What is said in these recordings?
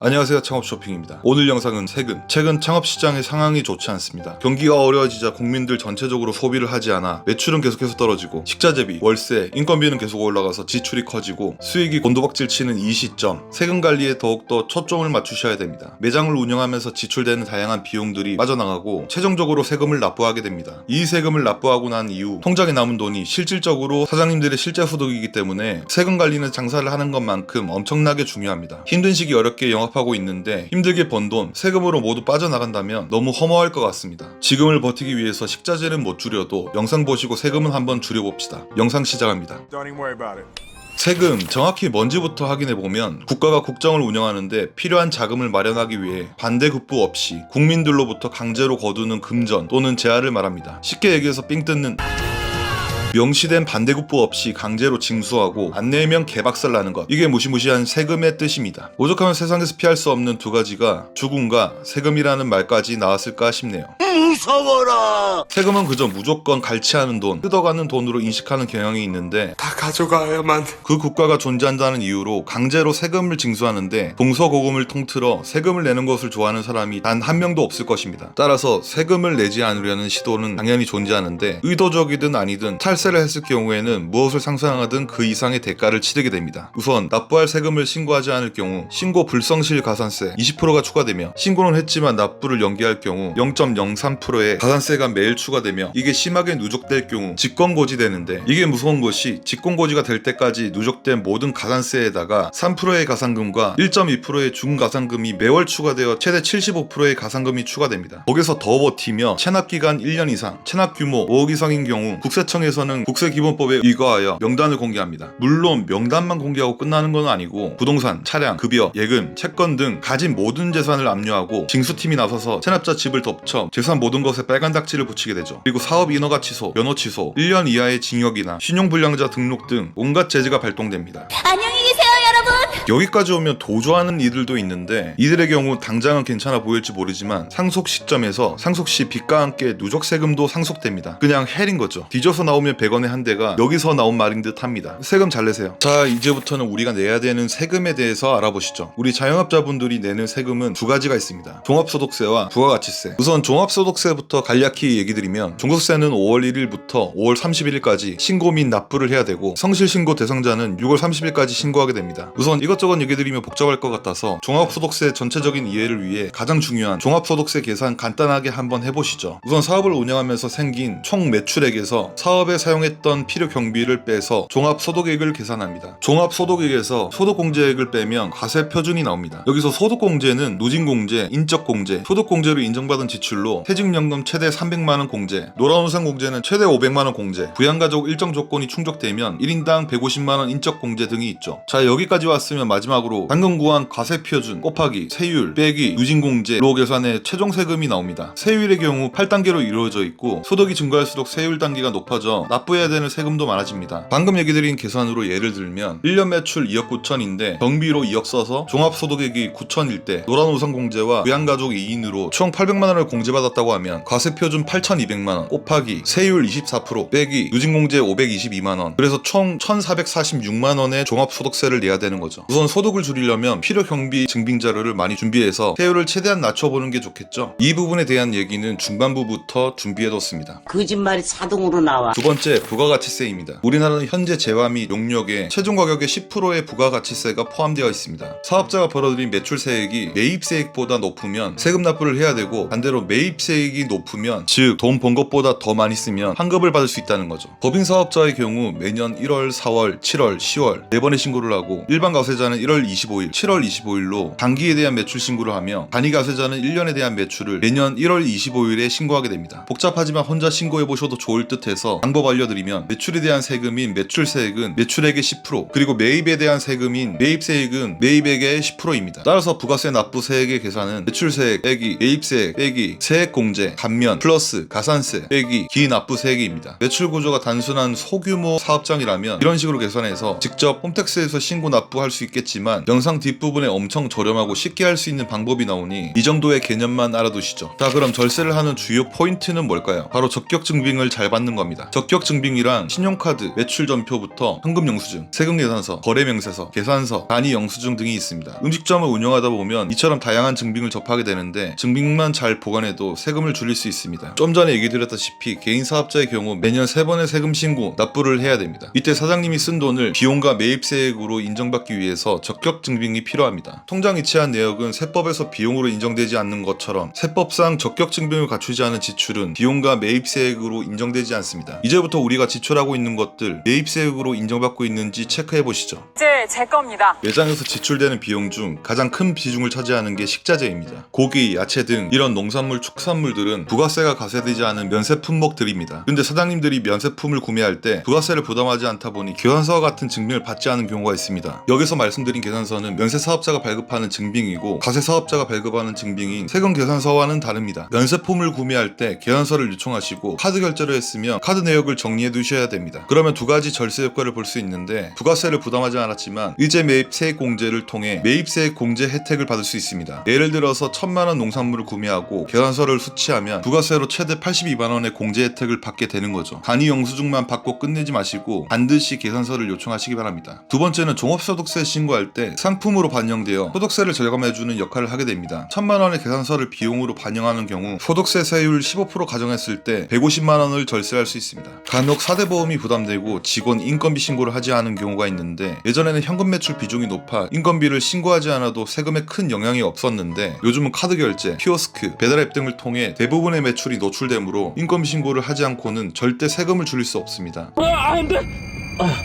안녕하세요, 창업쇼핑입니다. 오늘 영상은 세금. 최근 창업시장의 상황이 좋지 않습니다. 경기가 어려워지자 국민들 전체적으로 소비를 하지 않아 매출은 계속해서 떨어지고 식자재비, 월세, 인건비는 계속 올라가서 지출이 커지고 수익이 곤두박질 치는 이 시점, 세금 관리에 더욱더 초점을 맞추셔야 됩니다. 매장을 운영하면서 지출되는 다양한 비용들이 빠져나가고 최종적으로 세금을 납부하게 됩니다. 이 세금을 납부하고 난 이후 통장에 남은 돈이 실질적으로 사장님들의 실제 소득이기 때문에 세금 관리는 장사를 하는 것만큼 엄청나게 중요합니다. 힘든 시기 어렵게 영업하고 있는데 힘들게 번 돈 세금으로 모두 빠져나간다면 너무 허무할 것 같습니다. 지금을 버티기 위해서 식자재는 못 줄여도 영상 보시고 세금은 한번 줄여봅시다. 영상 시작합니다. 세금 정확히 뭔지부터 확인해보면 국가가 국정을 운영하는데 필요한 자금을 마련하기 위해 반대급부 없이 국민들로부터 강제로 거두는 금전 또는 제한을 말합니다. 쉽게 얘기해서 삥 뜯는 명시된 반대급부 없이 강제로 징수하고 안 내면 개박살 나는 것, 이게 무시무시한 세금의 뜻입니다. 오죽하면 세상에서 피할 수 없는 두 가지가 죽음과 세금이라는 말까지 나왔을까 싶네요. 무서워라. 세금은 그저 무조건 갈취하는 돈, 뜯어가는 돈으로 인식하는 경향이 있는데 다 가져가야만 그 국가가 존재한다는 이유로 강제로 세금을 징수하는데 동서고금을 통틀어 세금을 내는 것을 좋아하는 사람이 단 한 명도 없을 것입니다. 따라서 세금을 내지 않으려는 시도는 당연히 존재하는데 의도적이든 아니든 탈세를 했을 경우에는 무엇을 상상하든 그 이상의 대가를 치르게 됩니다. 우선 납부할 세금을 신고하지 않을 경우 신고 불성실 가산세 20%가 추가되며, 신고는 했지만 납부를 연기할 경우 0.03%의 가산세가 매일 추가되며, 이게 심하게 누적될 경우 직권고지되는데, 이게 무서운 것이 직권고지가 될 때까지 누적된 모든 가산세에다가 3%의 가산금과 1.2%의 중가산금이 매월 추가되어 최대 75%의 가산금이 추가됩니다. 거기서 더 버티며 체납기간 1년 이상, 체납 규모 5억 이상인 경우 국세청에서는 국세기본법에 의거하여 명단을 공개합니다. 물론 명단만 공개하고 끝나는 건 아니고 부동산, 차량, 급여, 예금, 채권 등 가진 모든 재산을 압류하고 징수팀이 나서서 체납자 집을 덮쳐 재산 모든 것에 빨간 닥지를 붙이게 되죠. 그리고 사업 인허가 취소, 면허 취소, 1년 이하의 징역이나 신용불량자 등록 등 온갖 제재가 발동됩니다. 안녕히 계세요, 여러분. 여기까지 오면 도주하는 이들도 있는데, 이들의 경우 당장은 괜찮아 보일지 모르지만 상속 시점에서 상속시 빚과 함께 누적 세금도 상속됩니다. 그냥 헬인 거죠. 뒤져서 나오면 100원에 한 대가 여기서 나온 말인 듯 합니다. 세금 잘 내세요. 자, 이제부터는 우리가 내야 되는 세금에 대해서 알아보시죠. 우리 자영업자분들이 내는 세금은 두 가지가 있습니다. 종합소득세와 부가가치세. 우선 종합소득세부터 간략히 얘기 드리면, 종소세는 5월 1일부터 5월 31일까지 신고 및 납부를 해야 되고, 성실신고 대상자는 6월 30일까지 신고하게 됩니다. 우선 이것저것 얘기 드리면 복잡할 것 같아서 종합소득세 전체적인 이해를 위해 가장 중요한 종합소득세 계산 간단하게 한번 해보시죠. 우선 사업을 운영하면서 생긴 총 매출액에서 사업에 사용했던 필요 경비를 빼서 종합소득액을 계산합니다. 종합소득액에서 소득공제액을 빼면 과세표준이 나옵니다. 여기서 소득공제는 누진공제, 인적공제, 소득공제로 인정받은 지출로 퇴직연금 최대 300만원 공제, 노란우산공제는 최대 500만원 공제, 부양가족 일정 조건이 충족되면 1인당 150만원 인적공제 등이 있죠. 자, 여기까지 왔으면 마지막으로 방금 구한 과세표준 곱하기 세율 빼기 누진공제로 계산해 최종 세금이 나옵니다. 세율의 경우 8단계로 이루어져 있고, 소득이 증가할수록 세율 단계가 높아져 납부해야 되는 세금도 많아집니다. 방금 얘기 드린 계산으로 예를 들면 1년 매출 2억 9천인데 경비로 2억 써서 종합소득액이 9천일 때 노란우산공제와 부양가족 2인으로 총 800만원을 공제받았다고 하면 과세표준 8,200만원 곱하기 세율 24% 빼기 누진공제 522만원, 그래서 총 1,446만원의 종합소득세를 내야 되는 거죠. 우선 소득을 줄이려면 필요경비 증빙 자료를 많이 준비해서 세율을 최대한 낮춰보는 게 좋겠죠. 이 부분에 대한 얘기는 중반부부터 준비해뒀습니다. 거짓말이 자동으로 나와. 두 번째, 부가가치세입니다. 우리나라는 현재 재화 및 용역에 최종 가격의 10%의 부가가치세가 포함되어 있습니다. 사업자가 벌어들인 매출세액이 매입세액보다 높으면 세금 납부를 해야 되고, 반대로 매입세액이 높으면, 즉 돈 번 것보다 더 많이 쓰면 환급을 받을 수 있다는 거죠. 법인 사업자의 경우 매년 1월, 4월, 7월, 10월 4번의 신고를 하고, 일반 가세자는 1월 25일, 7월 25일로 단기에 대한 매출 신고를 하며, 단위 가세자는 1년에 대한 매출을 매년 1월 25일에 신고하게 됩니다. 복잡하지만 혼자 신고해보셔도 좋을 듯해서 방법 알려드리면, 매출에 대한 세금인 매출세액은 매출액의 10%, 그리고 매입에 대한 세금인 매입세액은 매입액의 10%입니다. 따라서 부가세 납부 세액의 계산은 매출세액 빼기 매입세액 빼기 세액공제 감면 플러스 가산세 빼기 기납부세액입니다. 매출 구조가 단순한 소규모 사업장이라면 이런 식으로 계산해서 직접 홈택스에서 신고 납부할 수 있겠지만 영상 뒷부분에 엄청 저렴하고 쉽게 할 수 있는 방법이 나오니 이 정도의 개념만 알아두시죠. 자, 그럼 절세를 하는 주요 포인트는 뭘까요? 바로 적격 증빙을 잘 받는 겁니다. 적격 증빙이란 신용카드, 매출 전표부터 현금 영수증, 세금 계산서, 거래 명세서, 계산서, 단위 영수증 등이 있습니다. 음식점을 운영하다 보면 이처럼 다양한 증빙을 접하게 되는데 증빙만 잘 보관해도 세금을 줄일 수 있습니다. 좀 전에 얘기 드렸다시피 개인 사업자의 경우 매년 3번의 세금 신고, 납부를 해야 됩니다. 이때 사장님이 쓴 돈을 비용과 매입세액으로 인정받기 위해서 적격 증빙이 필요합니다. 통장 이체한 내역은 세법에서 비용으로 인정되지 않는 것처럼 세법상 적격 증빙을 갖추지 않은 지출은 비용과 매입세액으로 인정되지 않습니다. 이제부터 우리가 지출하고 있는 것들 매입세액으로 인정받고 있는지 체크해 보시죠. 이제 제 겁니다. 매장에서 지출되는 비용 중 가장 큰 비중을 차지하는 게 식자재입니다. 고기, 야채 등 이런 농산물, 축산물들은 부가세가 가세되지 않은 면세 품목들입니다. 근데 사장님들이 면세품을 구매할 때 부가세를 부담하지 않다 보니 계산서와 같은 증빙을 받지 않은 경우가 있습니다. 여기서 말씀드린 계산서는 면세 사업자가 발급하는 증빙이고 가세 사업자가 발급하는 증빙인 세금 계산서와는 다릅니다. 면세품을 구매할 때 계산서를 요청하시고 카드 결제를 했으면 카드 내역을 정리해 두셔야 됩니다. 그러면 두 가지 절세 효과를 볼 수 있는데 부가세를 부담하지 않았지만 의제 매입 세액 공제를 통해 매입세액 공제 혜택을 받을 수 있습니다. 예를 들어서 1,000만원 농산물을 구매하고 계산서를 수취하면 부가세로 최대 82만원의 공제 혜택을 받게 되는 거죠. 단위 영수증만 받고 끝내지 마시고 반드시 계산서를 요청하시기 바랍니다. 두 번째는 종합소득세 신고할 때 상품으로 반영되어 소득세를 절감해주는 역할을 하게 됩니다. 1,000만원의 계산서를 비용으로 반영하는 경우 소득세 세율 15% 가정했을 때 150만원을 절세할 수 있습니다. 간혹 사대보험이 부담되고 직원 인건비 신고를 하지 않은 경우가 있는데 예전에는 현금 매출 비중이 높아 인건비를 신고하지 않아도 세금에 큰 영향이 없었는데 요즘은 카드 결제, 키오스크, 배달앱 등을 통해 대부분의 매출이 노출되므로 인건비 신고를 하지 않고는 절대 세금을 줄일 수 없습니다.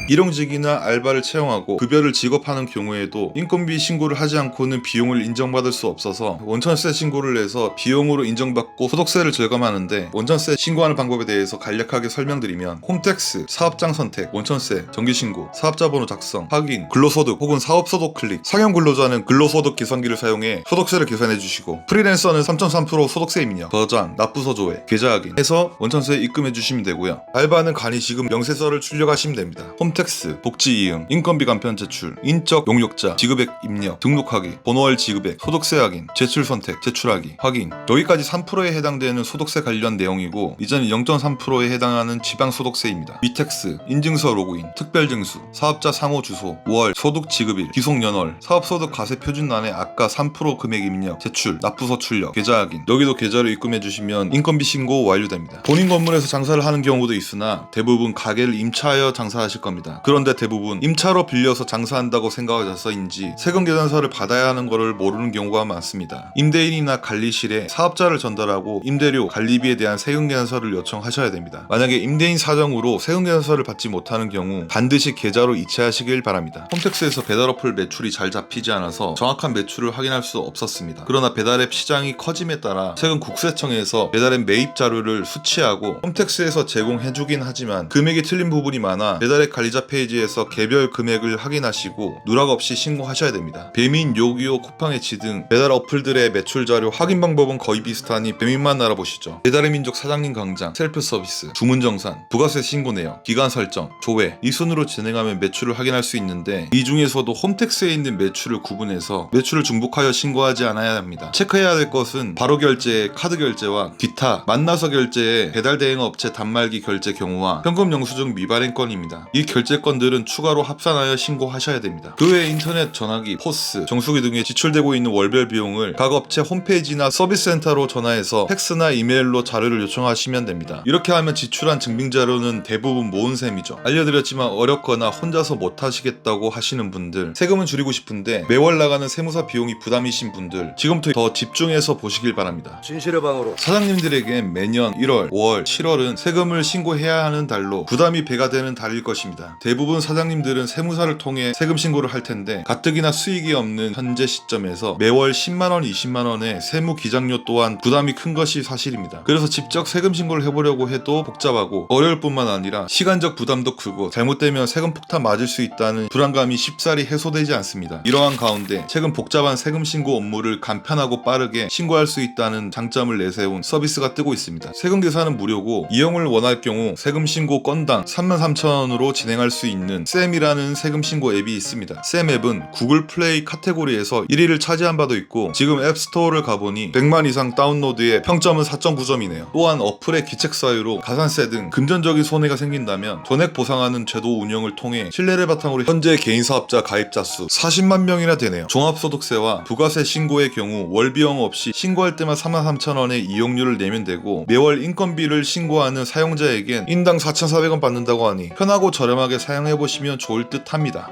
일용직이나 알바를 채용하고 급여를 지급하는 경우에도 인건비 신고를 하지 않고는 비용을 인정받을 수 없어서 원천세 신고를 해서 비용으로 인정받고 소득세를 절감하는데 원천세 신고하는 방법에 대해서 간략하게 설명드리면 홈택스, 사업장 선택, 원천세, 정기신고, 사업자번호 작성, 확인, 근로소득 혹은 사업소득 클릭, 상용 근로자는 근로소득 계산기를 사용해 소득세를 계산해 주시고 프리랜서는 3.3% 소득세 입력, 저장, 납부서 조회, 계좌 확인 해서 원천세에 입금해 주시면 되고요. 알바는 간이 지급 명세서를 출력하시면 됩니다. 홈택스, 복지이행, 인건비 간편 제출, 인적 용역자, 지급액 입력, 등록하기, 번호월 지급액, 소득세 확인, 제출 선택, 제출하기, 확인. 여기까지 3%에 해당되는 소득세 관련 내용이고 이제는 0.3%에 해당하는 지방소득세입니다. 위택스, 인증서 로그인, 특별증수, 사업자 상호 주소, 월, 소득 지급일, 기속연월, 사업소득 가세 표준란에 아까 3% 금액 입력, 제출, 납부서 출력, 계좌 확인. 여기도 계좌를 입금해 주시면 인건비 신고 완료됩니다. 본인 건물에서 장사를 하는 경우도 있으나 대부분 가게를 임차하여 장사하실 겁니다. 그런데 대부분 임차로 빌려서 장사한다고 생각하셔서인지 세금 계산서를 받아야 하는 것을 모르는 경우가 많습니다. 임대인이나 관리실에 사업자를 전달하고 임대료, 관리비에 대한 세금 계산서를 요청하셔야 됩니다. 만약에 임대인 사정으로 세금 계산서를 받지 못하는 경우 반드시 계좌로 이체하시길 바랍니다. 홈택스에서 배달 어플 매출이 잘 잡히지 않아서 정확한 매출을 확인할 수 없었습니다. 그러나 배달앱 시장이 커짐에 따라 최근 국세청에서 배달앱 매입 자료를 수치하고 홈택스에서 제공해주긴 하지만 금액이 틀린 부분이 많아 배달앱 관리자 페이지에서 개별 금액을 확인하시고 누락 없이 신고하셔야 됩니다. 배민, 요기요, 쿠팡에치 등 배달 어플들의 매출 자료 확인 방법은 거의 비슷하니 배민만 알아보시죠. 배달의 민족 사장님 강장, 셀프 서비스, 주문 정산, 부가세 신고 내역, 기간 설정, 조회 이 순으로 진행하면 매출을 확인할 수 있는데 이 중에서도 홈택스에 있는 매출을 구분해서 매출을 중복하여 신고하지 않아야 합니다. 체크해야 될 것은 바로 결제, 카드 결제와 기타, 만나서 결제의 배달 대행 업체 단말기 결제 경우와 현금 영수증 미발행 건입니다. 이 결제건들은 추가로 합산하여 신고하셔야 됩니다. 그 외에 인터넷 전화기, 포스, 정수기 등에 지출되고 있는 월별 비용을 각 업체 홈페이지나 서비스센터로 전화해서 팩스나 이메일로 자료를 요청하시면 됩니다. 이렇게 하면 지출한 증빙자료는 대부분 모은 셈이죠. 알려드렸지만 어렵거나 혼자서 못하시겠다고 하시는 분들, 세금은 줄이고 싶은데 매월 나가는 세무사 비용이 부담이신 분들 지금부터 더 집중해서 보시길 바랍니다. 진실의 방으로 사장님들에겐 매년 1월, 5월, 7월은 세금을 신고해야 하는 달로 부담이 배가 되는 달일 것입니다. 대부분 사장님들은 세무사를 통해 세금 신고를 할 텐데 가뜩이나 수익이 없는 현재 시점에서 매월 10만원, 20만원의 세무 기장료 또한 부담이 큰 것이 사실입니다. 그래서 직접 세금 신고를 해보려고 해도 복잡하고 어려울 뿐만 아니라 시간적 부담도 크고 잘못되면 세금 폭탄 맞을 수 있다는 불안감이 쉽사리 해소되지 않습니다. 이러한 가운데 최근 복잡한 세금 신고 업무를 간편하고 빠르게 신고할 수 있다는 장점을 내세운 서비스가 뜨고 있습니다. 세금 계산은 무료고 이용을 원할 경우 세금 신고 건당 33,000원으로 전화로 진행할 수 있는 쌤이라는 세금 신고 앱이 있습니다. 쌤 앱은 구글 플레이 카테고리에서 1위를 차지한 바도 있고 지금 앱스토어를 가보니 100만 이상 다운로드에 평점은 4.9점이네요. 또한 어플의 기책 사유로 가산세 등 금전적인 손해가 생긴다면 전액 보상하는 제도 운영을 통해 신뢰를 바탕으로 현재 개인사업자 가입자 수 40만 명이나 되네요. 종합소득세와 부가세 신고의 경우 월 비용 없이 신고할 때만 43,000원의 이용료를 내면 되고 매월 인건비를 신고하는 사용자에겐 인당 4,400원 받는다고 하니 편하고 저렴하게 사용해보시면 좋을 듯 합니다.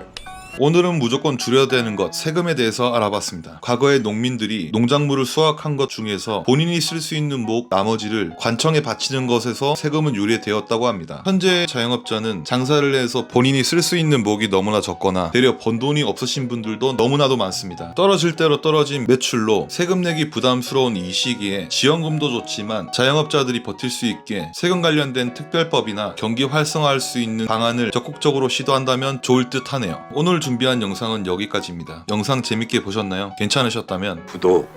오늘은 무조건 줄여야 되는 것, 세금에 대해서 알아봤습니다. 과거에 농민들이 농작물을 수확한 것 중에서 본인이 쓸 수 있는 목 나머지를 관청에 바치는 것에서 세금은 유래되었다고 합니다. 현재 자영업자는 장사를 해서 본인이 쓸 수 있는 목이 너무나 적거나 되려 번 돈이 없으신 분들도 너무나도 많습니다. 떨어질 대로 떨어진 매출로 세금 내기 부담스러운 이 시기에 지원금도 좋지만 자영업자들이 버틸 수 있게 세금 관련된 특별법이나 경기 활성화할 수 있는 방안을 적극적으로 시도한다면 좋을 듯 하네요. 오늘 준비한 영상은 여기까지입니다. 영상 재밌게 보셨나요? 괜찮으셨다면 구독,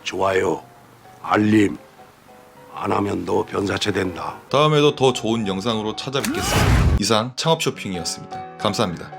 좋아요, 알림 안 하면 너 변사체 된다. 다음에도 더 좋은 영상으로 찾아뵙겠습니다. 이상 창업쇼핑이었습니다. 감사합니다.